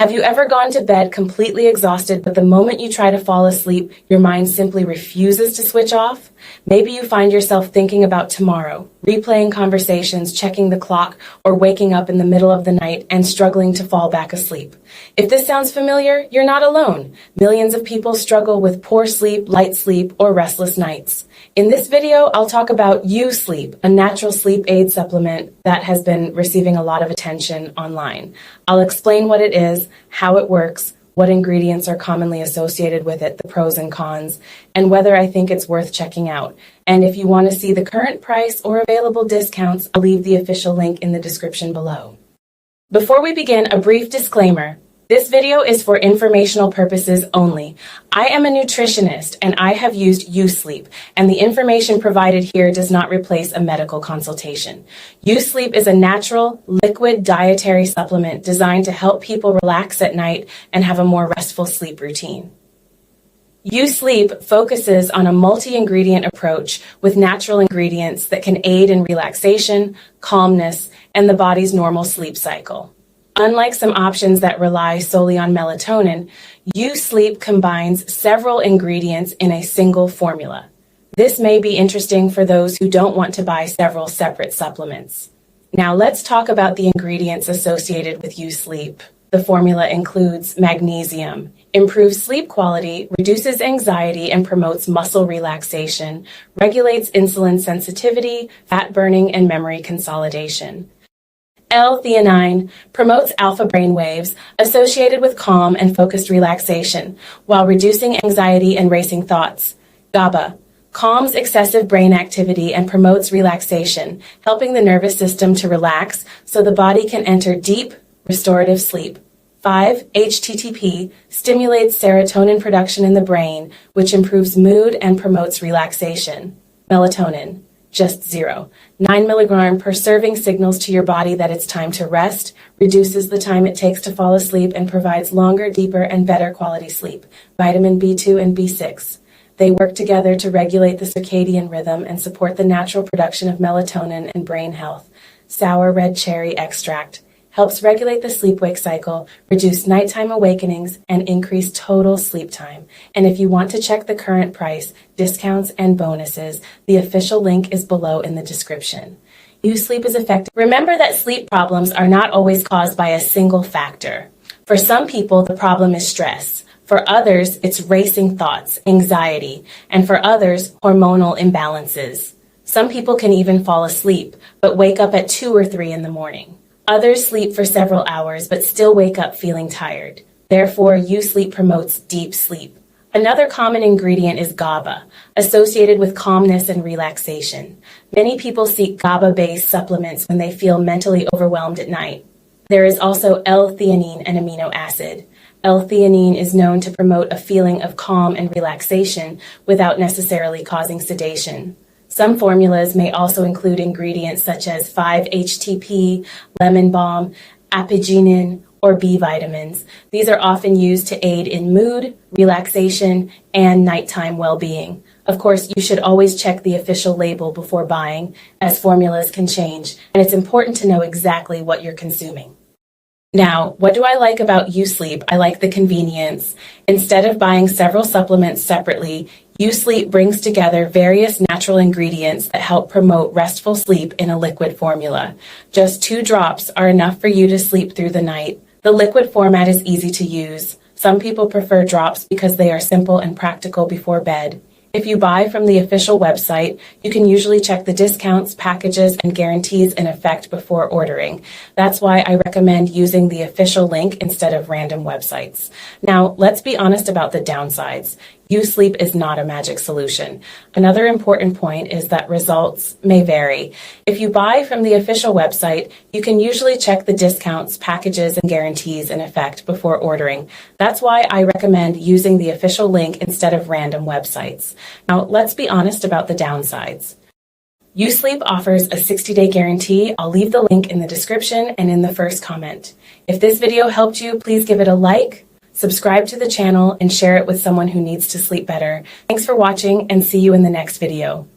Have you ever gone to bed completely exhausted, but the moment you try to fall asleep, your mind simply refuses to switch off? Maybe you find yourself thinking about tomorrow, replaying conversations, checking the clock, or waking up in the middle of the night and struggling to fall back asleep. If this sounds familiar, you're not alone. Millions of people struggle with poor sleep, light sleep, or restless nights. In this video, I'll talk about U-Sleep, a natural sleep aid supplement that has been receiving a lot of attention online. I'll explain what it is, how it works, what ingredients are commonly associated with it, the pros and cons, and whether I think it's worth checking out. And if you want to see the current price or available discounts, I'll leave the official link in the description below. Before we begin, a brief disclaimer. This video is for informational purposes only. I am a nutritionist and I have used U-Sleep, and the information provided here does not replace a medical consultation. U-Sleep is a natural, liquid dietary supplement designed to help people relax at night and have a more restful sleep routine. U-Sleep focuses on a multi-ingredient approach with natural ingredients that can aid in relaxation, calmness, and the body's normal sleep cycle. Unlike some options that rely solely on melatonin, U-Sleep combines several ingredients in a single formula. This may be interesting for those who don't want to buy several separate supplements. Now let's talk about the ingredients associated with U-Sleep. The formula includes magnesium, improves sleep quality, reduces anxiety, and promotes muscle relaxation, regulates insulin sensitivity, fat burning, and memory consolidation. L-theanine promotes alpha brain waves associated with calm and focused relaxation while reducing anxiety and racing thoughts. GABA calms excessive brain activity and promotes relaxation, helping the nervous system to relax so the body can enter deep, restorative sleep. 5-HTTP stimulates serotonin production in the brain, which improves mood and promotes relaxation. Melatonin. Just 0. 9 milligram per serving signals to your body that it's time to rest, reduces the time it takes to fall asleep, and provides longer, deeper, and better quality sleep. Vitamin B2 and B6. They work together to regulate the circadian rhythm and support the natural production of melatonin and brain health. Sour red cherry extract helps regulate the sleep-wake cycle, reduce nighttime awakenings, and increase total sleep time. And if you want to check the current price, discounts, and bonuses, the official link is below in the description. U-Sleep is effective. Remember that sleep problems are not always caused by a single factor. For some people, the problem is stress. For others, it's racing thoughts, anxiety, and for others, hormonal imbalances. Some people can even fall asleep, but wake up at 2 or 3 in the morning. Others sleep for several hours but still wake up feeling tired. Therefore, U-Sleep promotes deep sleep. Another common ingredient is GABA, associated with calmness and relaxation. Many people seek GABA-based supplements when they feel mentally overwhelmed at night. There is also L-theanine, an amino acid. L-theanine is known to promote a feeling of calm and relaxation without necessarily causing sedation. Some formulas may also include ingredients such as 5-HTP, lemon balm, apigenin, or B vitamins. These are often used to aid in mood, relaxation, and nighttime well-being. Of course, you should always check the official label before buying, as formulas can change, and it's important to know exactly what you're consuming. Now, what do I like about U-Sleep? I like the convenience. Instead of buying several supplements separately, U-Sleep brings together various natural ingredients that help promote restful sleep in a liquid formula. Just 2 drops are enough for you to sleep through the night. The liquid format is easy to use. Some people prefer drops because they are simple and practical before bed. If you buy from the official website, you can usually check the discounts, packages, and guarantees in effect before ordering. That's why I recommend using the official link instead of random websites. Now, let's be honest about the downsides. U-Sleep is not a magic solution. Another important point is that results may vary. If you buy from the official website, you can usually check the discounts, packages, and guarantees in effect before ordering. That's why I recommend using the official link instead of random websites. Now, let's be honest about the downsides. U-Sleep offers a 60-day guarantee. I'll leave the link in the description and in the first comment. If this video helped you, please give it a like, subscribe to the channel, and share it with someone who needs to sleep better. Thanks for watching, and see you in the next video.